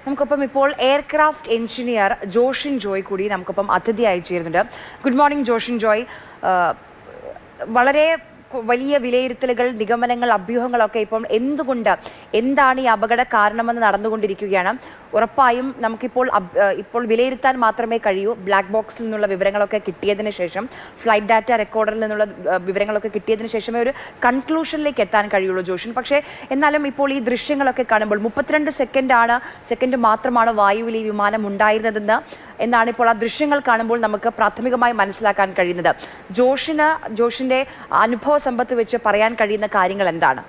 നമുക്കൊപ്പം ഇപ്പോൾ aircraft engineer Joshin Joy കൂടി നമുക്കൊപ്പം അതിഥിയായി ചേരുന്നുണ്ട്. Good morning Joshin Joy. വളരെ വലിയ വിലയിരുത്തലുകൾ, നിഗമനങ്ങൾ, അഭ്യൂഹങ്ങളൊക്കെ ഇപ്പോൾ എന്താണ് ഈ അപകട കാരണമെന്ന് നടന്നുകൊണ്ടിരിക്കുകയാണ്. ഉറപ്പായും ഇപ്പോൾ വിലയിരുത്താൻ മാത്രമേ കഴിയൂ. ബ്ലാക്ക് ബോക്സിൽ നിന്നുള്ള വിവരങ്ങളൊക്കെ കിട്ടിയതിന് ശേഷം, ഫ്ലൈറ്റ് ഡാറ്റ റെക്കോർഡറിൽ നിന്നുള്ള വിവരങ്ങളൊക്കെ കിട്ടിയതിന് ശേഷമേ ഒരു കൺക്ലൂഷനിലേക്ക് എത്താൻ കഴിയുള്ളൂ ജോഷിൻ. പക്ഷേ എന്നാലും ഇപ്പോൾ ഈ ദൃശ്യങ്ങളൊക്കെ കാണുമ്പോൾ 32 സെക്കൻഡ് മാത്രമാണ് വായുവിൽ ഈ വിമാനം ഉണ്ടായിരുന്നതെന്ന് എന്നാണ് ഇപ്പോൾ ആ ദൃശ്യങ്ങൾ കാണുമ്പോൾ നമുക്ക് പ്രാഥമികമായി മനസ്സിലാക്കാൻ കഴിയുന്നത്. ജോഷിന്റെ അനുഭവ സമ്പത്ത് വെച്ച് പറയാൻ കഴിയുന്ന കാര്യങ്ങൾ എന്താണ്?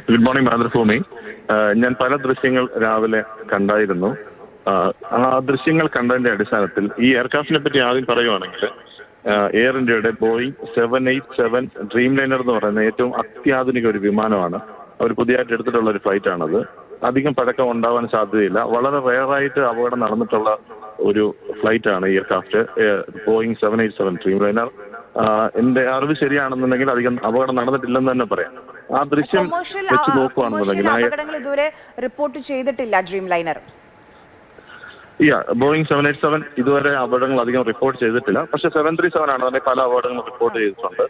Good morning Mathrubhumi. ഞാൻ പല ദൃശ്യങ്ങൾ രാവിലെ കണ്ടായിരുന്നു. ആ ദൃശ്യങ്ങൾ കണ്ടതിന്റെ അടിസ്ഥാനത്തിൽ ഈ എയർക്രാഫ്റ്റിനെ പറ്റി ആദ്യം പറയുവാണെങ്കിൽ, എയർ ഇന്ത്യയുടെ ബോയിങ് 787 ഡ്രീം ലൈനർ എന്ന് പറയുന്ന ഏറ്റവും അത്യാധുനിക ഒരു വിമാനമാണ്. അവർ പുതിയതായിട്ട് എടുത്തിട്ടുള്ള ഒരു ഫ്ലൈറ്റ് ആണത്. അധികം പഴക്കം ഉണ്ടാവാൻ സാധ്യതയില്ല. വളരെ റെയറായിട്ട് അപകടം നടന്നിട്ടുള്ള ഒരു ഫ്ലൈറ്റ് ആണ് ഈ എയർക്രാഫ്റ്റ്, ബോയിങ് 787 ഡ്രീം ലൈനർ. എന്റെ അറിവ് ശരിയാണെന്നുണ്ടെങ്കിൽ അധികം അപകടം നടന്നിട്ടില്ലെന്ന് തന്നെ പറയാം. ആ ദൃശ്യം വെച്ച് നോക്കുകയാണെന്നുണ്ടെങ്കിൽ ഇതുവരെ റിപ്പോർട്ട് ചെയ്തിട്ടില്ല ഡ്രീം ലൈനർ. ബോയിങ് 787 ഇതുവരെ അപകടങ്ങൾ അധികം റിപ്പോർട്ട് ചെയ്തിട്ടില്ല. പക്ഷെ 737 ആണ് തന്നെ പല അപകടങ്ങളും റിപ്പോർട്ട് ചെയ്തിട്ടുണ്ട്.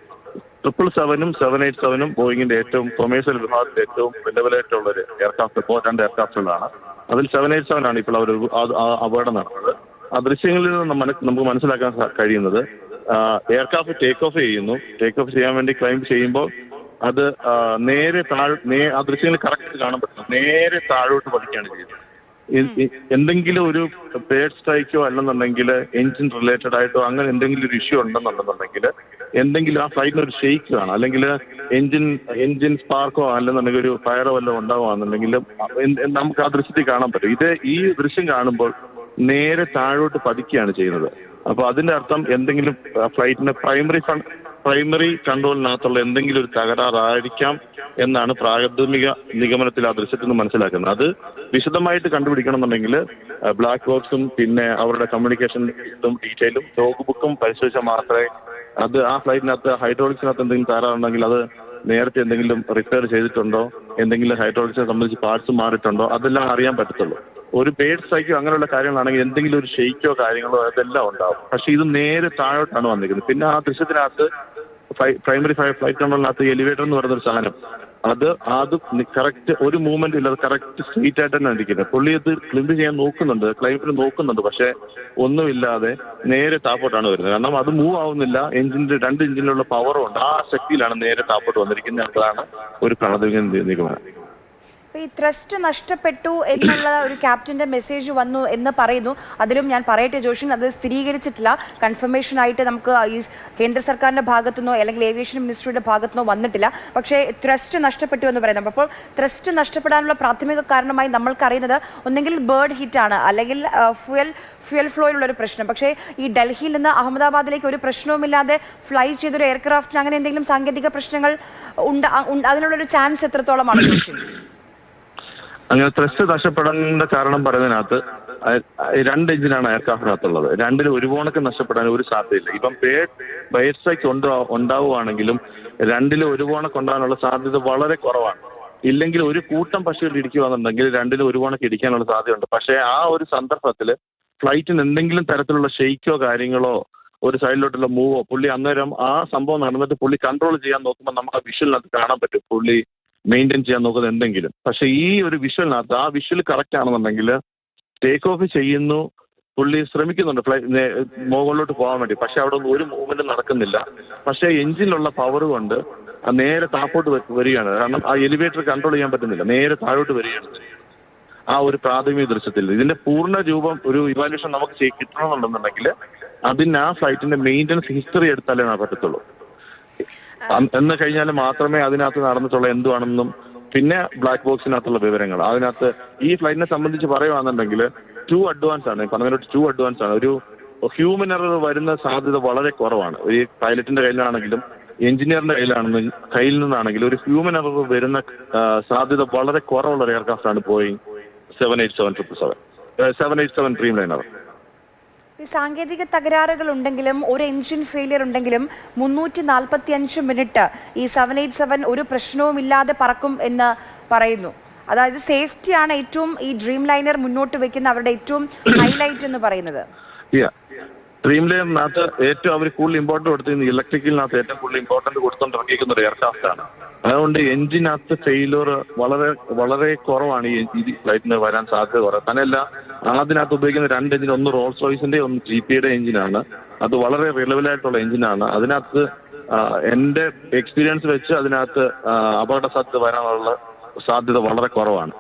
777-ഉം 787-ഉം ബോയിങ്ങിന്റെ ഏറ്റവും കൊമേഴ്സ്യൽ വിഭാഗത്തിൽ ഏറ്റവും നിലവിലായിട്ടുള്ള ഒരു എയർക്രാഫ്റ്റ്, ഇപ്പോൾ 2 എയർക്രാഫ്റ്റുകളാണ്. അതിൽ 787 ആണ് ഇപ്പോൾ അവർ അപകടം നടന്നത്. ആ ദൃശ്യങ്ങളിൽ നിന്ന് നമുക്ക് മനസ്സിലാക്കാൻ കഴിയുന്നത്, എയർക്രാഫ്റ്റ് ടേക്ക് ഓഫ് ചെയ്യാൻ വേണ്ടി ക്ലൈംബ് ചെയ്യുമ്പോൾ അത് നേരെ ആ ദൃശ്യങ്ങൾ കറക്റ്റ് കാണാൻ പറ്റും, നേരെ താഴോട്ട് പതിക്കുകയാണ് ചെയ്യുന്നത്. എന്തെങ്കിലും ഒരു പേഡ് സ്ട്രൈക്കോ അല്ലെന്നുണ്ടെങ്കിൽ എഞ്ചിൻ റിലേറ്റഡ് ആയിട്ടോ അങ്ങനെ എന്തെങ്കിലും ഒരു ഇഷ്യൂ ഉണ്ടെന്നുണ്ടെന്നുണ്ടെങ്കിൽ, എന്തെങ്കിലും ആ ഫ്ലൈറ്റിന് ഒരു ഷെയ്ക്ക് കാണാം, അല്ലെങ്കിൽ എഞ്ചിൻ സ്പാർക്കോ അല്ലെന്നുണ്ടെങ്കിൽ ഒരു ഫയറോ വല്ലതും ഉണ്ടാവുകയാണെന്നുണ്ടെങ്കിൽ നമുക്ക് ആ ദൃശ്യത്തിൽ കാണാൻ പറ്റും. ഈ ദൃശ്യം കാണുമ്പോൾ നേരെ താഴോട്ട് പതിക്കുകയാണ് ചെയ്യുന്നത്. അപ്പോൾ അതിന്റെ അർത്ഥം എന്തെങ്കിലും ഫ്ലൈറ്റിന് പ്രൈമറി കൺട്രോളിനകത്തുള്ള എന്തെങ്കിലും ഒരു തകരാറായിരിക്കാം എന്നാണ് പ്രാഥമിക നിഗമനത്തിൽ ആ ദൃശ്യത്തിൽ നിന്ന് മനസ്സിലാക്കുന്നത്. അത് വിശദമായിട്ട് കണ്ടുപിടിക്കണമെന്നുണ്ടെങ്കിൽ ബ്ലാക്ക് ബോക്സും പിന്നെ അവരുടെ കമ്മ്യൂണിക്കേഷൻ ഇതും ഡീറ്റെയിലും ലോഗ് ബുക്കും പരിശോധിച്ചാൽ മാത്രമേ ആ ഫ്ലൈറ്റിനകത്ത് ഹൈഡ്രോളിക്സിനകത്ത് എന്തെങ്കിലും തകരാറുണ്ടെങ്കിൽ അത് നേരത്തെ എന്തെങ്കിലും റിപ്പയർ ചെയ്തിട്ടുണ്ടോ, എന്തെങ്കിലും ഹൈഡ്രോളിക്സിനെ സംബന്ധിച്ച് പാർട്സ് മാറിയിട്ടുണ്ടോ, അതെല്ലാം അറിയാൻ പറ്റത്തുള്ളൂ. ഒരു പേഡ് സ്ട്രൈക്കോ അങ്ങനെയുള്ള കാര്യങ്ങളാണെങ്കിൽ എന്തെങ്കിലും ഒരു ഷെയ്ക്കോ കാര്യങ്ങളോ അതെല്ലാം ഉണ്ടാവും. പക്ഷെ ഇത് നേരെ താഴോട്ടാണ് വന്നിരിക്കുന്നത്. പിന്നെ ആ ദൃശ്യത്തിനകത്ത് പ്രൈമറി ഫ്ലൈറ്റ് കൺട്രോളിനകത്ത് എലിവേറ്റർ എന്ന് പറയുന്ന ഒരു സാധനം, അത് കറക്റ്റ് ഒരു മൂവ്മെന്റ് ഇല്ല, അത് കറക്റ്റ് സ്ട്രീറ്റ് ആയിട്ട് തന്നെ ഇരിക്കുന്നത്. പുള്ളി അത് ക്ലിംബ് ചെയ്യാൻ നോക്കുന്നുണ്ട്, ക്ലൈംബിന് നോക്കുന്നുണ്ട്, പക്ഷെ ഒന്നുമില്ലാതെ നേരെ താപ്പോട്ടാണ് വരുന്നത്. കാരണം അത് മൂവ് ആവുന്നില്ല. 2 എഞ്ചിനിലുള്ള പവറും ഉണ്ട്, ആ ശക്തിയിലാണ് നേരെ താപ്പോട്ട് വന്നിരിക്കുന്നത്. അതാണ് ഒരു പ്രാഥമിക നിഗമനം. ഈ ത്രസ്റ്റ് നഷ്ടപ്പെട്ടു എന്നുള്ള ഒരു ക്യാപ്റ്റന്റെ മെസ്സേജ് വന്നു എന്ന് പറയുന്നു. അതിലും ഞാൻ പറയട്ടെ ജോഷിൻ, അത് സ്ഥിരീകരിച്ചിട്ടില്ല. കൺഫർമേഷൻ ആയിട്ട് നമുക്ക് ഈ കേന്ദ്ര സർക്കാരിന്റെ ഭാഗത്തുനിന്നോ അല്ലെങ്കിൽ ഏവിയേഷൻ മിനിസ്ട്രിയുടെ ഭാഗത്തുനിന്നോ വന്നിട്ടില്ല. പക്ഷേ ത്രസ്റ്റ് നഷ്ടപ്പെട്ടു എന്ന് പറയുന്നത്. അപ്പോൾ ത്രസ്റ്റ് നഷ്ടപ്പെടാനുള്ള പ്രാഥമിക കാരണമായി നമ്മൾക്കറിയുന്നത് ഒന്നെങ്കിൽ ബേർഡ് ഹിറ്റ് ആണ്, അല്ലെങ്കിൽ ഫ്യൂൽ ഫ്ലോയിലുള്ള ഒരു പ്രശ്നം. പക്ഷേ ഈ ഡൽഹിയിൽ നിന്ന് അഹമ്മദാബാദിലേക്ക് ഒരു പ്രശ്നവുമില്ലാതെ ഫ്ലൈ ചെയ്തൊരു എയർക്രാഫ്റ്റിന് അങ്ങനെ എന്തെങ്കിലും സാങ്കേതിക പ്രശ്നങ്ങൾ അതിനുള്ളൊരു ചാൻസ് എത്രത്തോളമാണ് ജോഷിൻ? അങ്ങനെ ത്രസ്റ്റ് നഷ്ടപ്പെടാനുള്ള കാരണം പറയുന്നതിനകത്ത് 2 എഞ്ചിനാണ് എയർക്രാഫ്റ്റിനകത്തുള്ളത്. 2-ൽ ഒരു പോണക്ക് നഷ്ടപ്പെടാൻ ഒരു സാധ്യതയില്ല. ഇപ്പം പേഡ് സ്ട്രൈക്ക് ഉണ്ടാവുകയാണെങ്കിലും 2-ൽ ഒരു പോണക്ക് ഉണ്ടാകാനുള്ള സാധ്യത വളരെ കുറവാണ്. ഇല്ലെങ്കിൽ ഒരു കൂട്ടം പക്ഷികൾ ഇടിക്കുകയാണെന്നുണ്ടെങ്കിൽ 2-ൽ ഒരു പോണക്ക് ഇടിക്കാനുള്ള സാധ്യതയുണ്ട്. പക്ഷേ ആ ഒരു സന്ദർഭത്തിൽ ഫ്ലൈറ്റിന് എന്തെങ്കിലും തരത്തിലുള്ള ഷെയ്ക്കോ കാര്യങ്ങളോ ഒരു സൈഡിലോട്ടുള്ള മൂവോ, പുള്ളി അന്നേരം ആ സംഭവം നടന്നിട്ട് പുള്ളി കൺട്രോൾ ചെയ്യാൻ നോക്കുമ്പോൾ നമുക്ക് ആ വിഷ്വലിനകത്ത് കാണാൻ പറ്റും പുള്ളി മെയിൻറ്റെയിൻ ചെയ്യാൻ നോക്കുന്നത് എന്തെങ്കിലും. പക്ഷെ ഈ ഒരു വിഷ്വലിനകത്ത് ആ വിഷ്വൽ കറക്റ്റ് ആണെന്നുണ്ടെങ്കിൽ ടേക്ക് ഓഫ് ചെയ്യുന്നു, പുള്ളി ശ്രമിക്കുന്നുണ്ട് മുകളിലോട്ട് പോകാൻ വേണ്ടി. പക്ഷെ അവിടെ ഒന്നും ഒരു മൂവ്മെന്റ് നടക്കുന്നില്ല. പക്ഷെ എഞ്ചിനിലുള്ള പവർ കൊണ്ട് നേരെ താപ്പോട്ട് വരികയാണ്. കാരണം ആ എലിവേറ്റർ കൺട്രോൾ ചെയ്യാൻ പറ്റുന്നില്ല, നേരെ താഴോട്ട് വരികയാണ് ആ ഒരു പ്രാഥമിക ദൃശ്യത്തിൽ. ഇതിന്റെ പൂർണ്ണ രൂപം ഒരു ഇവാലുവേഷൻ നമുക്ക് കിട്ടണമെന്നുണ്ടെന്നുണ്ടെങ്കിൽ അതിന് ആ ഫ്ലൈറ്റിന്റെ മെയിൻ്റനൻസ് ഹിസ്റ്ററി എടുത്താലേ പറ്റത്തുള്ളൂ. എന്ന് കഴിഞ്ഞാൽ മാത്രമേ അതിനകത്ത് നടന്നിട്ടുള്ള എന്തുവാണെന്നും പിന്നെ ബ്ലാക്ക് ബോക്സിനകത്തുള്ള വിവരങ്ങൾ അതിനകത്ത് ഈ ഫ്ലൈറ്റിനെ സംബന്ധിച്ച് പറയുകയാണെന്നുണ്ടെങ്കിൽ 2 അഡ്വാൻസ് ആണ്. പറഞ്ഞതിനോട്ട് 2 അഡ്വാൻസ് ആണ്. ഒരു ഹ്യൂമൻ എറർ വരുന്ന സാധ്യത വളരെ കുറവാണ്. ഈ പൈലറ്റിന്റെ കയ്യിലാണെങ്കിലും എഞ്ചിനീയറിന്റെ കയ്യിൽ നിന്നാണെങ്കിലും ഒരു ഹ്യൂമൻ എറർ വരുന്ന സാധ്യത വളരെ കുറവുള്ള ഒരു എയർക്രാഫ്റ്റ് ആണ് ബോയിങ് 787 ഡ്രീം ലൈനർ. ഈ സാങ്കേതിക തകരാറുകൾ ഉണ്ടെങ്കിലും ഒരു എഞ്ചിൻ ഫെയിലിയർ ഉണ്ടെങ്കിലും 345 മിനിറ്റ് ഈ 787 ഒരു പ്രശ്നവുമില്ലാതെ പറക്കും എന്ന് പറയുന്നു. അതായത് സേഫ്റ്റിയാണ് ഏറ്റവും ഈ ഡ്രീം ലൈനർ മുന്നോട്ട് വെക്കുന്ന അവരുടെ ഏറ്റവും ഹൈലൈറ്റ് എന്ന് പറയുന്നത്. ഡ്രീം ലൈനറിനകത്ത് ഏറ്റവും അവർ കൂടുതൽ ഇമ്പോർട്ടൻറ്റ് കൊടുത്തിരുന്നത് ഇലക്ട്രിക്കലിനകത്ത് ഏറ്റവും കൂടുതൽ ഇമ്പോർട്ടൻറ്റ് കൊടുത്തുകൊണ്ടിറങ്ങിയിരിക്കുന്ന ഒരു എയർക്രാഫ്റ്റ് ആണ്. അതുകൊണ്ട് എഞ്ചിനകത്ത് ഫെയിലൂർ വളരെ വളരെ കുറവാണ് ഈ ഫ്ലൈറ്റിന് വരാൻ സാധ്യത കുറവ്. തന്നെയല്ല, അതിനകത്ത് ഉപയോഗിക്കുന്ന 2 എഞ്ചിൻ, ഒന്ന് റോൾസ് റോയ്സിന്റെ ഒന്ന് GP എഞ്ചിനാണ്. അത് വളരെ റിലവൽ ആയിട്ടുള്ള എഞ്ചിനാണ്. അതിനകത്ത് എൻ്റെ എക്സ്പീരിയൻസ് വെച്ച് അതിനകത്ത് അപകട സാധ്യത വരാനുള്ള സാധ്യത വളരെ കുറവാണ്.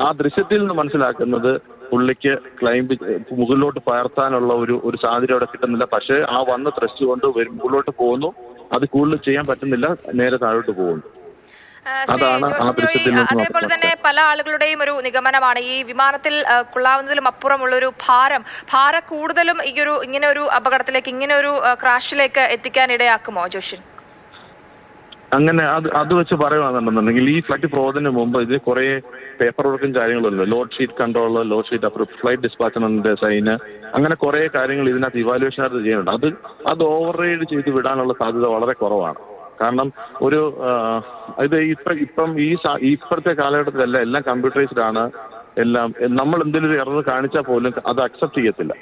ആ ദൃശ്യത്തിൽ നിന്ന് മനസ്സിലാക്കുന്നത് പുള്ളിക്ക് ക്ലൈംബ് മുകളിലോട്ട് പകർത്താനുള്ള ഒരു സാധ്യത അവിടെ കിട്ടുന്നില്ല. പക്ഷേ ആ വന്ന ത്രസ്റ്റ് കൊണ്ട് മുകളിലോട്ട് പോകുന്നു, അത് കൂടുതൽ ചെയ്യാൻ പറ്റുന്നില്ല, നേരെ താഴോട്ട് പോകുന്നു. അതാണ് ആ ദൃശ്യത്തിൽ നിന്ന്. അതേപോലെ തന്നെ പല ആളുകളുടെയും ഒരു നിഗമനമാണ് ഈ വിമാനത്തിൽ കൊള്ളാവുന്നതിലും അപ്പുറമുള്ള ഒരു ഭാരം കൂടുതലും ഇങ്ങനെ ഒരു അപകടത്തിലേക്ക്, ഇങ്ങനെ ഒരു ക്രാഷിലേക്ക് എത്തിക്കാൻ ഇടയാക്കുമോ ജോഷിൻ? അങ്ങനെ അത് വെച്ച് പറയുകയാണെന്നുണ്ടെങ്കിൽ ഈ ഫ്ലൈറ്റ് പോകുന്നതിന് മുമ്പ് ഇത് കുറെ പേപ്പർ വർക്കും കാര്യങ്ങളുണ്ട്. Load sheet control, load sheet approve, flight ഡിസ്പാച്ചറിന്റെ സൈന്, അങ്ങനെ കുറെ കാര്യങ്ങൾ ഇതിനകത്ത് ഇവാലുവേഷനകത്ത് ചെയ്യുന്നുണ്ട്. അത് ഓവർ റൈഡ് ചെയ്ത് വിടാനുള്ള സാധ്യത വളരെ കുറവാണ്. കാരണം ഇത് ഇപ്പം ഇപ്പോഴത്തെ കാലഘട്ടത്തിലെല്ലാം എല്ലാം കമ്പ്യൂട്ടറൈസ്ഡ് ആണ്. എല്ലാം നമ്മൾ എന്തെങ്കിലും ഒരു എറർ കാണിച്ചാൽ പോലും അത് അക്സെപ്റ്റ് ചെയ്യത്തില്ല.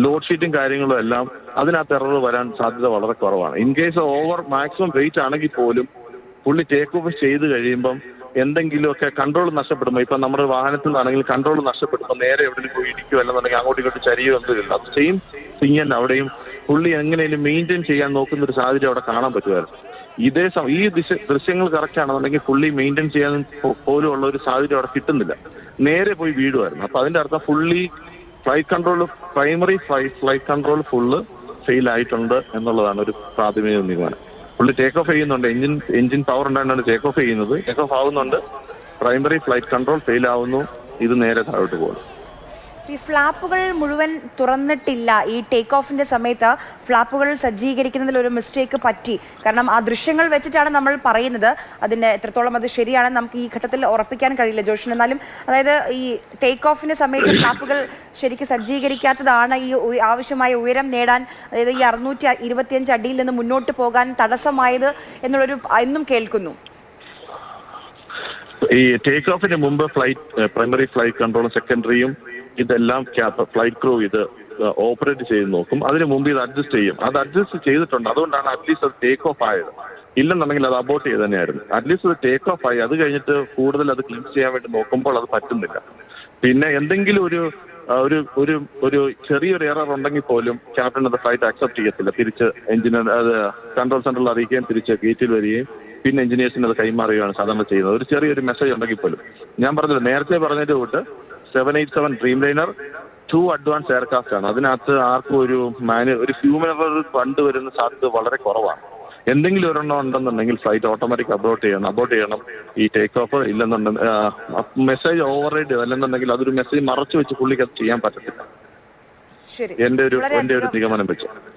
ലോഡ് ഷീറ്റും കാര്യങ്ങളും എല്ലാം അതിനകത്ത് എറർ വരാൻ സാധ്യത വളരെ കുറവാണ്. ഇൻ കേസ് മാക്സിമം വെയിറ്റ് ആണെങ്കിൽ പോലും പുള്ളി ടേക്ക് ഓഫ് ചെയ്ത് കഴിയുമ്പം എന്തെങ്കിലുമൊക്കെ കൺട്രോൾ നഷ്ടപ്പെടുമ്പോൾ, ഇപ്പം നമ്മുടെ വാഹനത്തിൽ നിന്നാണെങ്കിൽ കൺട്രോൾ നഷ്ടപ്പെടുമ്പോൾ നേരെ എവിടെയും പോയി ഇടിക്കുകയോ അല്ലെന്നുണ്ടെങ്കിൽ അങ്ങോട്ടും ഇങ്ങോട്ടും ചരിയോ എന്തില്ല. അത് സെയിം തിങ് തന്നെ അവിടെയും പുള്ളി എങ്ങനെയും മെയിൻറ്റെയിൻ ചെയ്യാൻ നോക്കുന്ന ഒരു സാഹചര്യം അവിടെ കാണാൻ പറ്റുമായിരുന്നു. ഈ ദൃശ്യങ്ങൾ കറക്റ്റ് ആണെന്നുണ്ടെങ്കിൽ പുള്ളി മെയിൻറ്റെയിൻ ചെയ്യാൻ പോലും ഉള്ള ഒരു സാഹചര്യം അവിടെ കിട്ടുന്നില്ല, നേരെ പോയി വീടുമായിരുന്നു. അപ്പൊ അതിന്റെ അർത്ഥം fully primary flight control full fail ആയിട്ടുണ്ട് എന്നുള്ളതാണ് ഒരു പ്രാഥമിക നിഗമനം. പുള്ളി ടേക്ക് ഓഫ് ചെയ്യുന്നുണ്ട്, എഞ്ചിൻ പവർ ഉണ്ടായിട്ടാണ് ടേക്ക് ഓഫ് ചെയ്യുന്നത്, ടേക്ക് ഓഫ് ആവുന്നുണ്ട്, പ്രൈമറി ഫ്ലൈറ്റ് കൺട്രോൾ ഫെയിൽ ആവുന്നു, ഇത് നേരെ താഴോട്ട് പോകുന്നു. ഈ ഫ്ലാപ്പുകൾ മുഴുവൻ തുറന്നിട്ടില്ല. ഈ ടേക്ക് ഓഫിന്റെ സമയത്ത് ഫ്ലാപ്പുകൾ സജ്ജീകരിക്കുന്നതിൽ ഒരു മിസ്റ്റേക്ക് പറ്റി. കാരണം ആ ദൃശ്യങ്ങൾ വെച്ചിട്ടാണ് നമ്മൾ പറയുന്നത്. അതിന് എത്രത്തോളം അത് ശരിയാണെന്ന് നമുക്ക് ഈ ഘട്ടത്തിൽ ഉറപ്പിക്കാൻ കഴിയില്ല ജോഷിന്. എന്നാലും അതായത് ഈ ടേക്ക് ഓഫിന്റെ സമയത്ത് ഫ്ലാപ്പുകൾ ശരിക്കും സജ്ജീകരിക്കാത്തതാണ് ഈ ആവശ്യമായ ഉയരം നേടാൻ, അതായത് ഈ 625 അടിയിൽ നിന്ന് മുന്നോട്ട് പോകാൻ തടസ്സമായത് എന്നുള്ളൊരു എന്നും കേൾക്കുന്നു. ഈ ടേക്ക് ഓഫിന് മുമ്പ് പ്രൈമറി ഫ്ലൈറ്റ് കൺട്രോളും സെക്കൻഡറിയും ഇതെല്ലാം ഫ്ലൈറ്റ് ക്രൂ ഇത് ഓപ്പറേറ്റ് ചെയ്ത് നോക്കും. അതിന് മുമ്പ് ഇത് അഡ്ജസ്റ്റ് ചെയ്യും. അത് അഡ്ജസ്റ്റ് ചെയ്തിട്ടുണ്ട്. അതുകൊണ്ടാണ് അറ്റ്ലീസ്റ്റ് അത് ടേക്ക് ഓഫ് ആയത്. ഇല്ലെന്നുണ്ടെങ്കിൽ അത് അബോർട്ട് ചെയ്ത് തന്നെയായിരുന്നു. അറ്റ്ലീസ്റ്റ് അത് ടേക്ക് ഓഫ് ആയി. അത് കഴിഞ്ഞിട്ട് കൂടുതൽ അത് ക്ലീൻ ചെയ്യാൻ വേണ്ടി നോക്കുമ്പോൾ അത് പറ്റുന്നില്ല. പിന്നെ എന്തെങ്കിലും ഒരു ചെറിയൊരു എറർ ഉണ്ടെങ്കിൽ പോലും ക്യാപ്റ്റൻ അത് ഫ്ലൈറ്റ് അക്സെപ്റ്റ് ചെയ്യത്തില്ല. തിരിച്ച് അത് കൺട്രോൾ സെന്ററിൽ അറിയിക്കുകയും തിരിച്ച് ഗേറ്റിൽ വരികയും പിന്നെ എഞ്ചിനീയേഴ്സിന് അത് കൈമാറുകയാണ് സാധാരണ ചെയ്യുന്നത്. ഒരു ചെറിയൊരു മെസ്സേജ് ഉണ്ടെങ്കിൽ പോലും. ഞാൻ പറഞ്ഞത് നേരത്തെ പറഞ്ഞതിന്റെ കൂട്ട് 787 ഡ്രീം ലൈനർ 2 അഡ്വാൻസ് എയർക്രാഫ്റ്റ് ആണ്. അതിനകത്ത് ആർക്കും ഒരു ഹ്യൂമൻ എറർ കണ്ടുവരുന്ന സാധ്യത വളരെ കുറവാണ്. എന്തെങ്കിലും ഒരെണ്ണം ഉണ്ടെന്നുണ്ടെങ്കിൽ ഫ്ലൈറ്റ് ഓട്ടോമാറ്റിക് അബോർട്ട് ചെയ്യണം. ഈ ടേക്ക് ഓഫ് ഇല്ലെന്നുണ്ടെങ്കിൽ മെസ്സേജ് ഓവർ റൈഡ് അല്ലെന്നുണ്ടെങ്കിൽ അതൊരു മെസ്സേജ് മറച്ചു വെച്ച് പുള്ളിക്ക് അത് ചെയ്യാൻ പറ്റത്തില്ല. എന്റെ ഒരു നിഗമനം വെച്ച്.